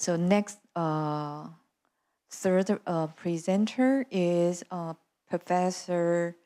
So next, third presenter is Professor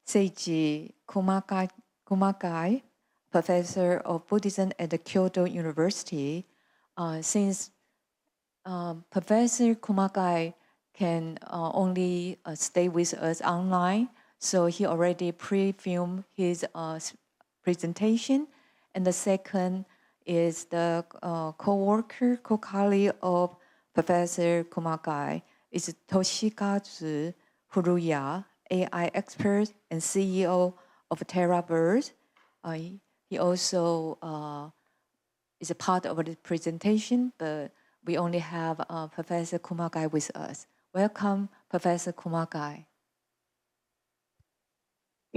Seiji Kumagai, Professor of Buddhism at the Kyoto University. Since Professor Kumagai can only stay with us online, so he already pre-filmed his presentation. And the second is the co-colleague of Professor Kumagai, is Toshikazu Furuya, AI expert and CEO of Tera-verse. He also is a part of the presentation, but we only have Professor Kumagai with us. Welcome, Professor Kumagai.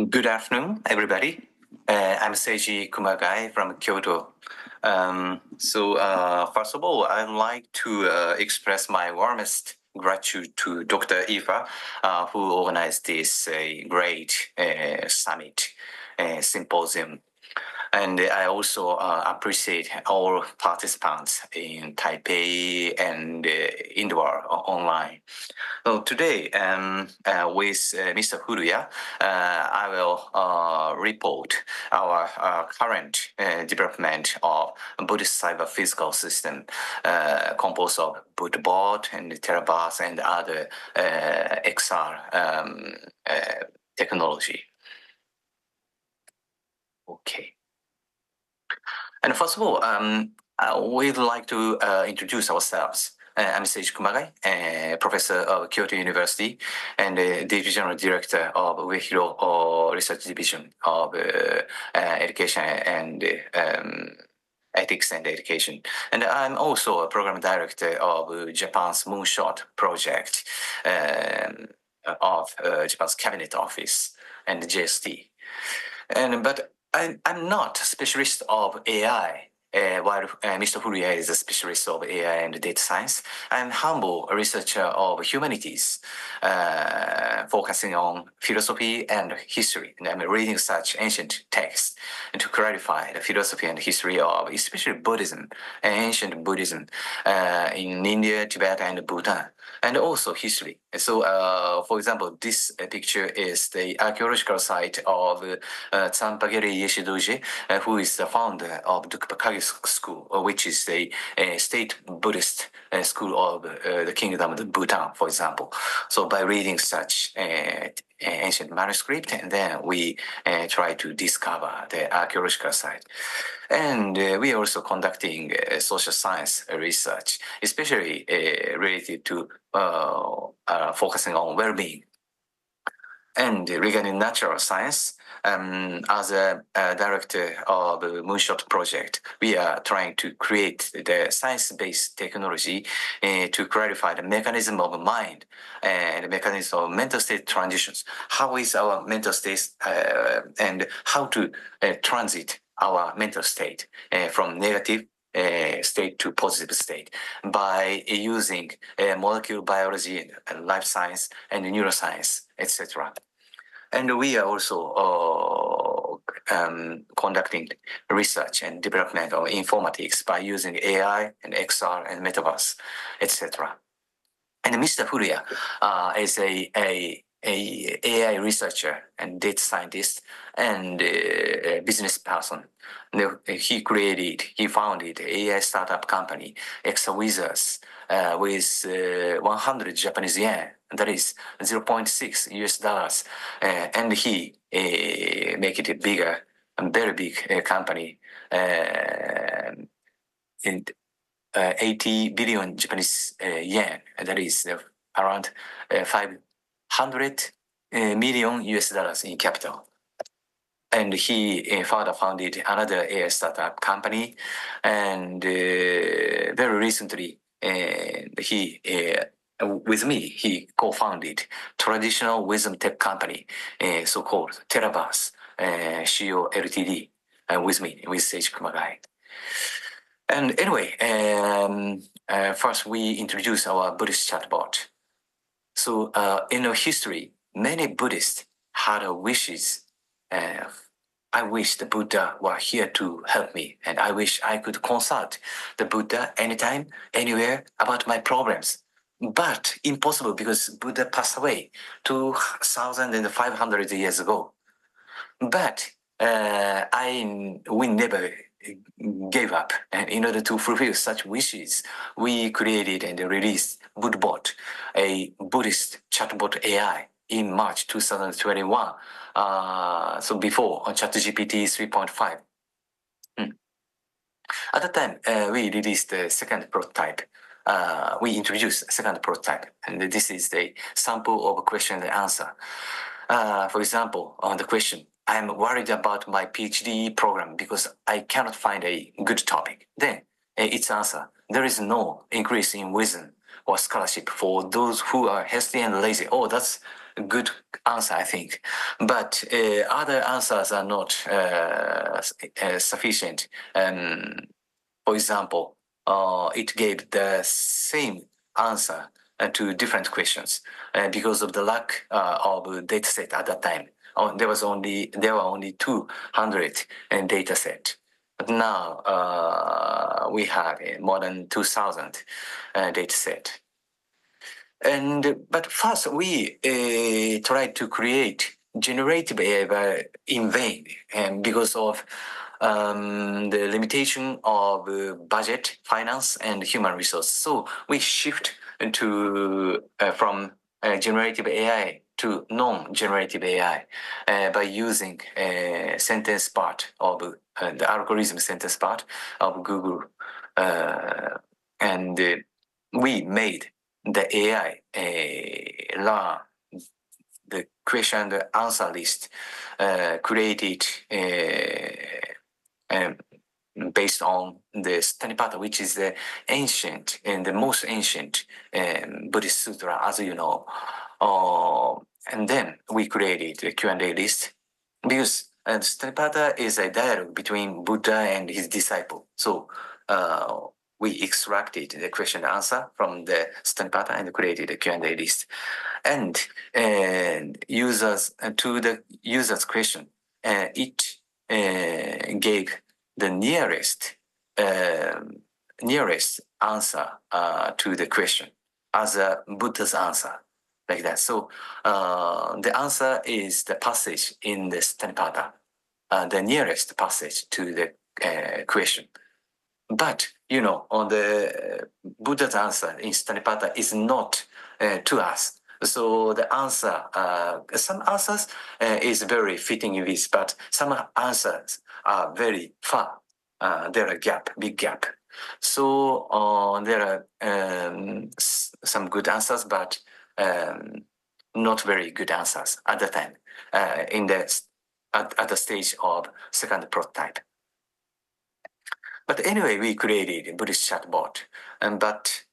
Good afternoon, everybody. I'm Seiji Kumagai from Kyoto. First of all, I'd like to express my warmest gratitude to Dr. Ifa, who organized this great summit symposium. And I also appreciate all participants in Taipei and in the world online. So today, with Mr. Furuya, I will report our current development of Buddhist cyber physical system composed of BuddhaBot and Tera-verse and other XR technology. Okay. And first of all, we'd like to introduce ourselves. I'm Seiji Kumagai, professor of Kyoto University and divisional director of Uehiro Research Division of Education and Ethics and Education. And I'm also a program director of Japan's Moonshot project of Japan's Cabinet Office and JST. But I'm not a specialist of AI, while Mr. Furuya is a specialist of AI and data science. I'm humble researcher of humanities, focusing on philosophy and history. And I'm reading such ancient texts to clarify the philosophy and history of especially Buddhism, ancient Buddhism in India, Tibet, and Bhutan. And also history. So, for example, this picture is the archaeological site of Tsampageri Yeshidoji, who is the founder of Dukpakage School, which is the state Buddhist school of the kingdom of Bhutan, for example. So by reading such ancient manuscript, and then we try to discover the archaeological site. And we are also conducting social science research, especially related to focusing on well-being. And regarding natural science, as a director of the Moonshot project, we are trying to create the science-based technology to clarify the mechanism of mind and the mechanism of mental state transitions. How is our mental state and how to transit our mental state from negative state to positive state by using molecular biology and life science and neuroscience, etc. And we are also conducting research and development of informatics by using AI and XR and metaverse, etc. And Mr. Furuya is a AI researcher and data scientist and a business person. He founded an AI startup company, ExaWizards, with 100 Japanese yen, that is 0.6 US dollars. And he make it a bigger, a very big company, in 80 billion Japanese yen, and that is around 500 million US dollars in capital. And he further founded another AI startup company, and very recently, with me, he co-founded traditional wisdom tech company, so-called Tera-verse, CEO Ltd, with me, with Seiji Kumagai. And anyway, first we introduce our Buddhist chatbot. So in our history, many Buddhists had wishes I wish the Buddha were here to help me, and I wish I could consult the Buddha anytime, anywhere about my problems. But impossible because Buddha passed away 2,500 years ago. But we never gave up. And in order to fulfill such wishes, we created and released BuddhaBot, a Buddhist chatbot AI, in March 2021. So before on ChatGPT 3.5. At the time, we released the second prototype. We introduced a second prototype, and this is the sample of a question and answer. For example, on the question, I'm worried about my PhD program because I cannot find a good topic. Then its answer, there is no increase in wisdom or scholarship for those who are hasty and lazy. Oh, that's a good answer, I think. But other answers are not sufficient. For example, it gave the same answer to different questions because of the lack of data set at that time. There were only 200 data set. But now we have more than 2,000 data set. But first we tried to create generative AI in vain, and because of the limitation of budget, finance, and human resources. So we shift from generative AI to non-generative AI by using sentence part of the algorithm sentence part of Google, and we made the AI learn the question and answer list created based on the Stanipata, which is the ancient and the most ancient Buddhist sutra, as you know. And then we created the Q&A list because Stanipata is a dialogue between Buddha and his disciple. So we extracted the question and answer from the Stanipata and created a Q&A list. And users to the user's question, it gave the nearest answer to the question as a Buddha's answer, like that. So the answer is the passage in the Stanipata, the nearest passage to the question. But, you know, on the Buddha's answer in Stanipata is not to us. So the answer, some answers is very fitting in this, but some answers are very far. There are big gap. So there are some good answers, but not very good answers at the time at the stage of second prototype. But anyway, we created a Buddhist chatbot, but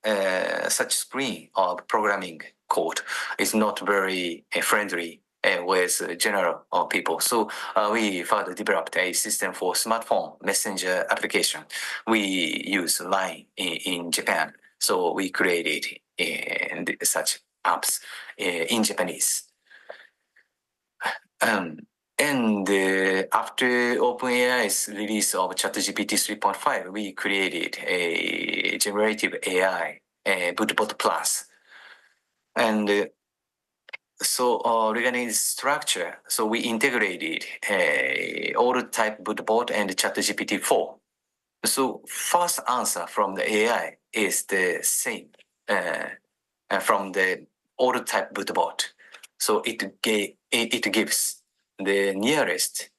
such screen of programming code is not very friendly with general people. So we further developed a system for smartphone messenger application. We use LINE in Japan. So we created such apps in Japanese. And after OpenAI's release of ChatGPT 3.5, we created a generative AI, BuddhaBot Plus. And so regarding its structure, so we integrated old type BuddhaBot and ChatGPT 4. So first answer from the AI is the same from the old type BuddhaBot. So it gives the nearest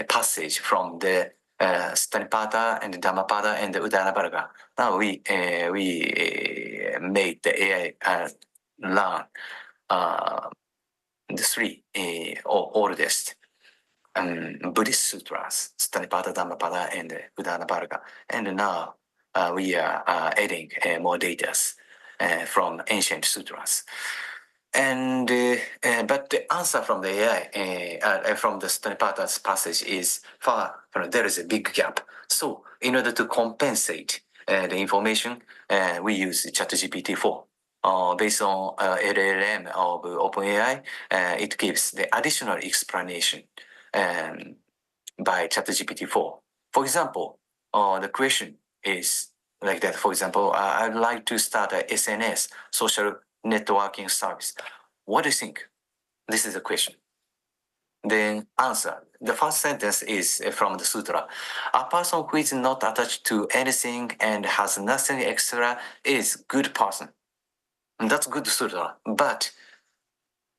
passage from the Stanipata and Dhammapada and the Udana. Now we made the AI learn the three oldest Buddhist sutras, Stanipata, Dhammapada, and Udana. And now we are adding more data from ancient sutras. And but the answer from the AI from the Stanipata's passage is far. There is a big gap. So in order to compensate the information, we use ChatGPT 4. Based on LLM of OpenAI, it gives the additional explanation by ChatGPT-4. For example, the question is like that. For example, I'd like to start a SNS, social networking service. What do you think? This is the question. Then answer. The first sentence is from the sutra. A person who is not attached to anything and has nothing extra is good person. And that's good sutra. But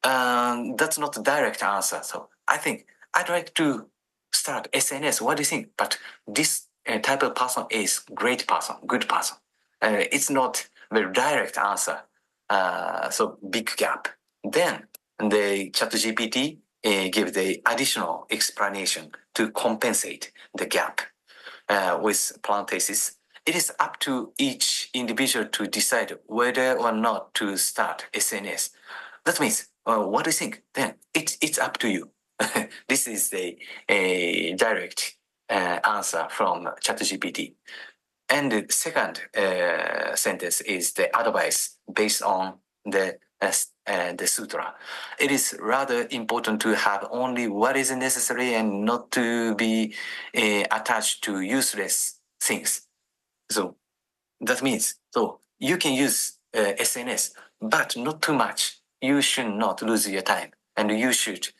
that's not the direct answer. So I think I'd like to start SNS. What do you think? But this type of person is great person, good person. It's not very direct answer. So big gap. Then the ChatGPT give the additional explanation to compensate the gap with parentheses. It is up to each individual to decide whether or not to start SNS. That means, what do you think? Then it's up to you. This is a direct answer from ChatGPT. And the second sentence is the advice based on the sutra. It is rather important to have only what is necessary and not to be attached to useless things. So that means, so you can use SNS, but not too much. You should not lose your time, and you should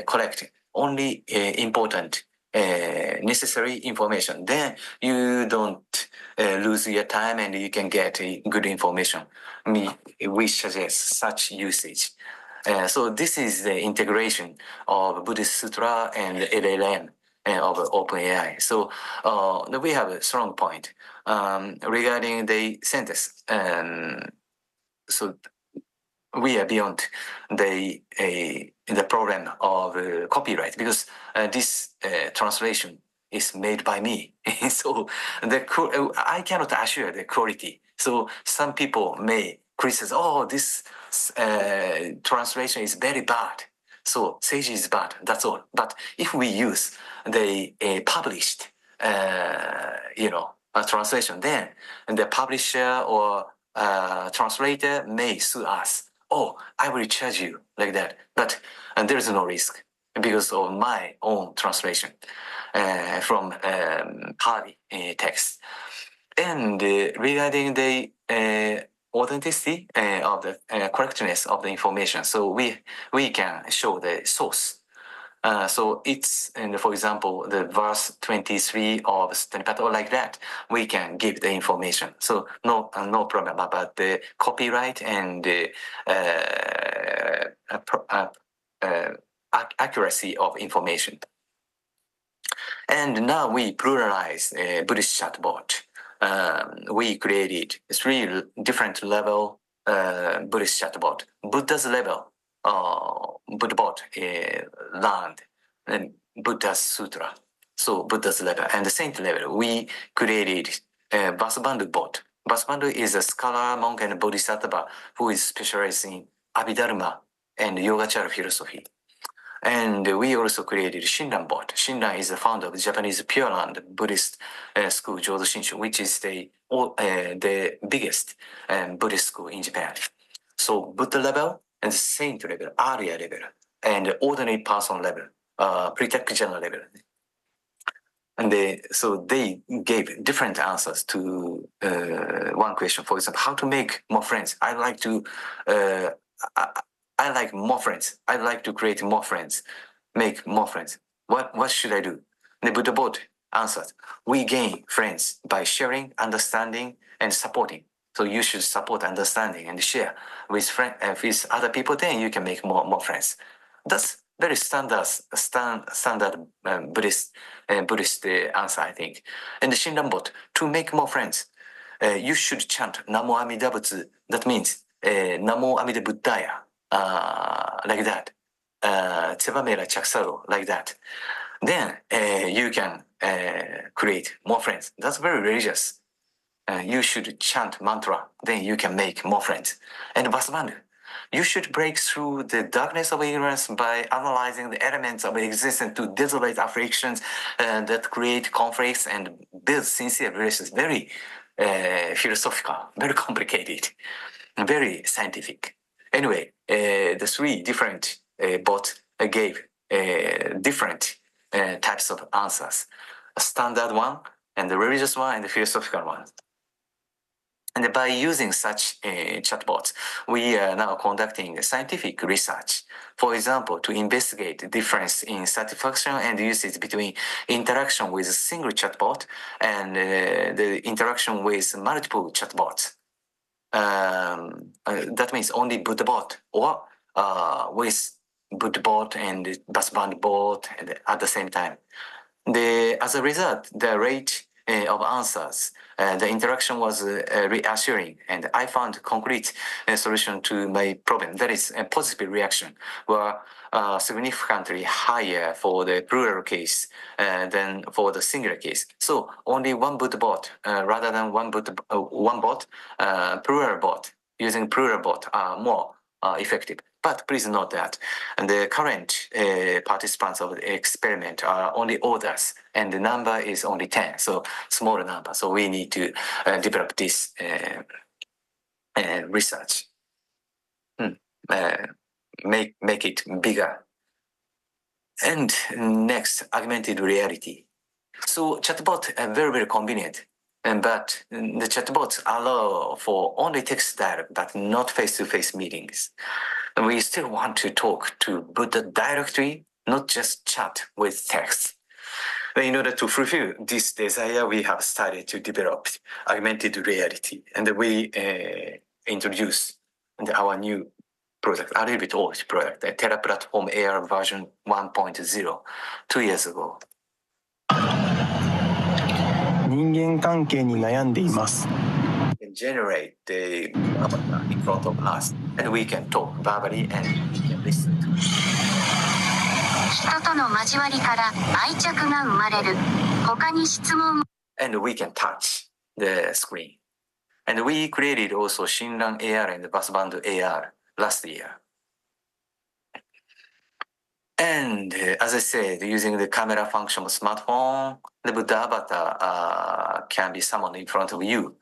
collect only important necessary information. Then you don't lose your time, and you can get good information. We suggest such usage. So this is the integration of Buddhist Sutra and LLM of OpenAI. So we have a strong point regarding the sentence. So we are beyond the problem of copyright, because this translation is made by me. So I cannot assure the quality. So some people may criticize, oh, this translation is very bad. So Seiji is bad, that's all. But if we use the published, translation, then the publisher or translator may sue us. Oh, I will charge you like that. But there is no risk because of my own translation from Pali text. And regarding the authenticity of the correctness of the information, so we can show the source. So it's, for example, the verse 23 of Stanipata, or like that, we can give the information. So no problem about the copyright and accuracy of information. And now we pluralize Buddhist chatbot. We created 3 different level Buddhist chatbot. Buddha's level, BuddhaBot learned and Buddha's Sutra. So Buddha's level and the saint level, we created Vasubandhu bot. Vasubandhu is a scholar, monk, and bodhisattva who is specialized in Abhidharma and Yogacara philosophy. And we also created Shinran bot. Shinran is the founder of the Japanese Pure Land Buddhist school, Jodo Shinshu, which is the biggest Buddhist school in Japan. So Buddha level and saint level, Arya level, and ordinary person level, Prityaksha level. And so they gave different answers to one question. For example, how to make more friends. I like more friends. I'd like to create more friends, make more friends. What should I do? The BuddhaBot answered, we gain friends by sharing, understanding, and supporting. So you should support, understanding, and share with other people. Then you can make more friends. That's very standard Buddhist answer, I think. And the Shinran bot, to make more friends, you should chant Namo Amida Butsu. That means Namo Amida Buddhaya, like that. Tsebamela Chaksaro, like that. Then you can create more friends. That's very religious. You should chant mantra, then you can make more friends. And Vasubandhu, you should break through the darkness of ignorance by analyzing the elements of existence to desolate afflictions that create conflicts and build sincere relations. Very philosophical, very complicated, very scientific. Anyway, the 3 different bots gave different types of answers: a standard one, and the religious one, and the philosophical one. And by using such chatbots, we are now conducting scientific research. For example, to investigate the difference in satisfaction and usage between interaction with a single chatbot and the interaction with multiple chatbots. That means only BuddhaBot or with BuddhaBot and BuddhaBot and at the same time. As a result, the rate of answers, the interaction was reassuring, and I found concrete solution to my problem. That is, a positive reaction were significantly higher for the plural case than for the singular case. So only one BuddhaBot rather than one bot, plural bot, using plural bot are more effective. But please note that the current participants of the experiment are only authors, and the number is only 10, so smaller number. So we need to develop this research, make it bigger. And next, augmented reality. So chatbot are very, very convenient. But the chatbots allow for only text dialogue, but not face-to-face meetings. And we still want to talk to Buddha directly, not just chat with text. In order to fulfill this desire, we have started to develop augmented reality. And we introduce our new product, a little bit old product, a Tera Platform AR version 1.0, 2 years ago. 人間関係に悩んでいます。Generate the avatar in front of us, and we can talk verbally and we can listen to. 人との交わりから愛着が生まれる。他に質問。And we can touch the screen. And we created also Shinran AR and BuddhaBot AR last year. And as I said, using the camera function of smartphone, the Buddha avatar can be summoned in front of you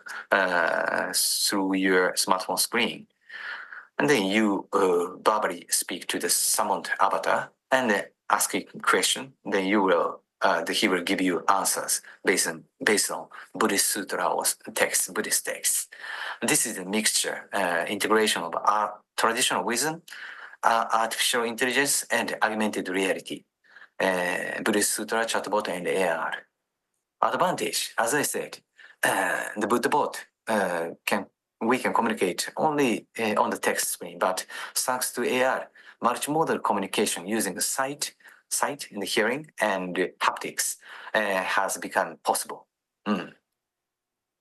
through your smartphone screen. And then you verbally speak to the summoned avatar and ask a question. Then he will give you answers based on Buddhist sutra or text, Buddhist text. This is a mixture, integration of traditional wisdom, artificial intelligence, and augmented reality. Buddhist Sutra, Chatbot, and AR. Advantage, as I said, the BuddhaBot we can communicate only on the text screen, but thanks to AR, multimodal communication using the sight and the hearing and haptics has become possible.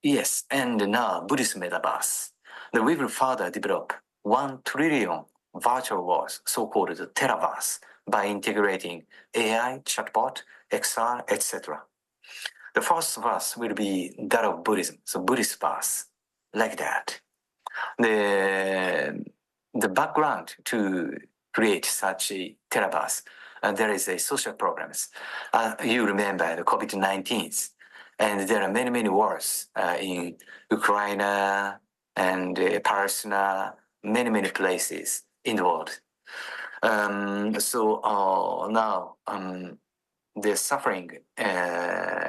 Yes, and now Buddhist metaverse. We will further develop 1 trillion virtual worlds, so-called the Tera-verse, by integrating AI, chatbot, XR, etc. The first verse will be that of Buddhism, so Buddhist verse, like that. The background to create such a Tera-verse, there is a social problems. You remember the COVID-19, and there are many, many wars in Ukraine and Palestine, many, many places in the world. Now the suffering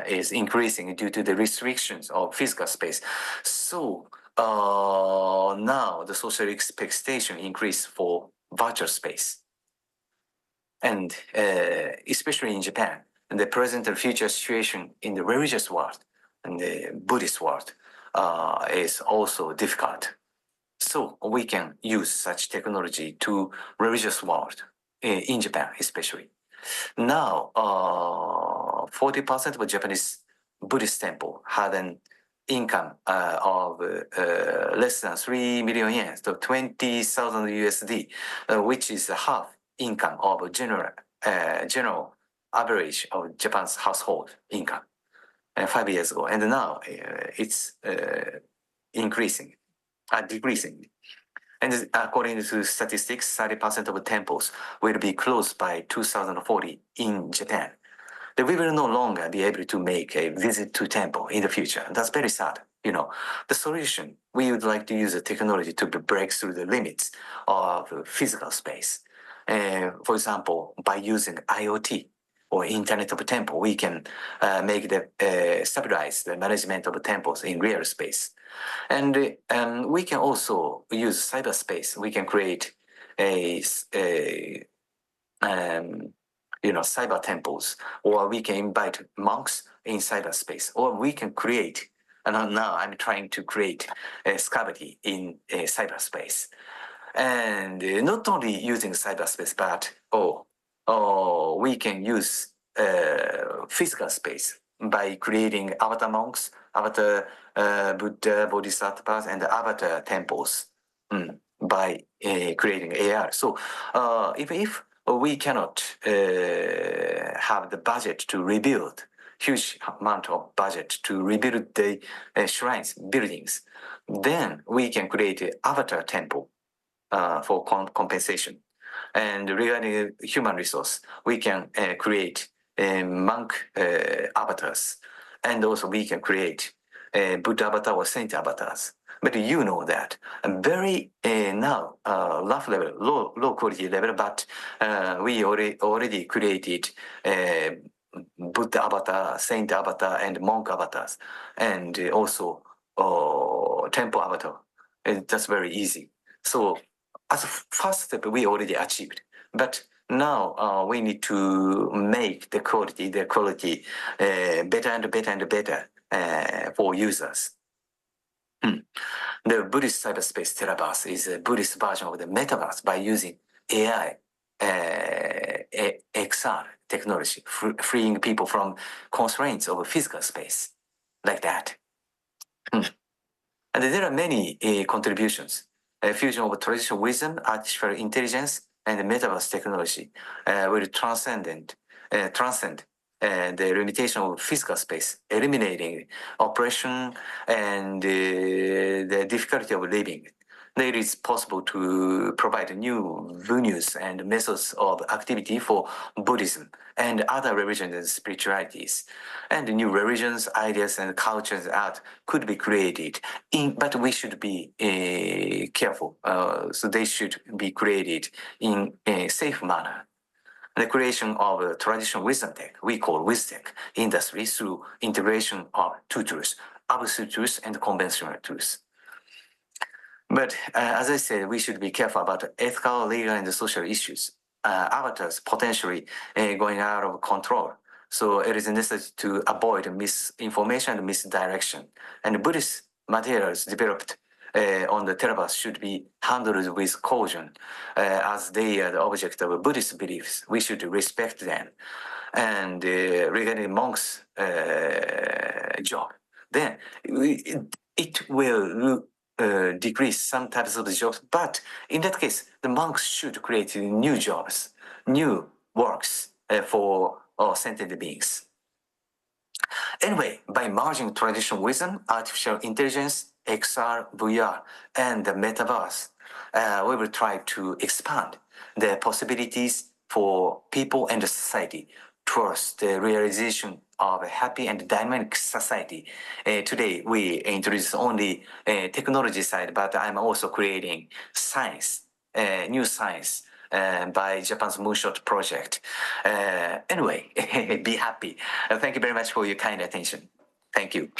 is increasing due to the restrictions of physical space. So now the social expectation increase for virtual space. And especially in Japan, the present and future situation in the religious world and the Buddhist world is also difficult. So we can use such technology to religious world in Japan, especially. Now, 40% of Japanese Buddhist temple had an income of less than 3 million yen, so 20,000 USD, which is half income of general average of Japan's household income 5 years ago. And now it's decreasing. And according to statistics, 30% of temples will be closed by 2040 in Japan. We will no longer be able to make a visit to temple in the future. That's very sad. You know, the solution, we would like to use the technology to break through the limits of physical space. For example, by using IoT, or Internet of Temple. We can make stabilize the management of temples in real space. And we can also use cyberspace. We can create cyber temples, or we can invite monks in cyberspace, or we can create, and now I'm trying to create a Scavity in cyberspace. And not only using cyberspace, but we can use physical space by creating avatar monks, avatar Buddha, Bodhisattvas, and avatar temples by creating AR. So if we cannot have the budget to rebuild, huge amount of budget to rebuild the shrines, buildings, then we can create an avatar temple for compensation. And regarding human resource, we can create monk avatars, and also we can create Buddha avatar or saint avatars. But you know that very now rough level, low quality level, but we already created Buddha avatar, saint avatar, and monk avatars, and also temple avatar. And that's very easy. So as a first step, we already achieved. But now we need to make the quality better and better and better for users. The Buddhist cyberspace Tera-verse is a Buddhist version of the metaverse by using AI, XR technology, freeing people from constraints of physical space, like that. And there are many contributions. A fusion of traditional wisdom, artificial intelligence, and metaverse technology will transcend the limitation of physical space, eliminating oppression and the difficulty of living. It is possible to provide new venues and methods of activity for Buddhism and other religions and spiritualities. And new religions, ideas, and cultures and art could be created, but we should be careful. So they should be created in a safe manner. The creation of a traditional wisdom tech, we call WisTech industry, through integration of two truths, absolute truth and conventional truth. But as I said, we should be careful about ethical, legal, and social issues. Avatars potentially going out of control. So it is necessary to avoid misinformation and misdirection. And Buddhist materials developed on the Tera-verse should be handled with caution, as they are the object of Buddhist beliefs. We should respect them. And regarding monks' job, then it will decrease some types of jobs. But in that case, the monks should create new jobs, new works for sentient beings. Anyway, by merging traditional wisdom, artificial intelligence, XR, VR, and the metaverse, we will try to expand the possibilities for people and society towards the realization of a happy and dynamic society. Today, we introduce only technology side, but I'm also creating science, new science, by Japan's Moonshot project. Anyway, be happy. Thank you very much for your kind attention. Thank you.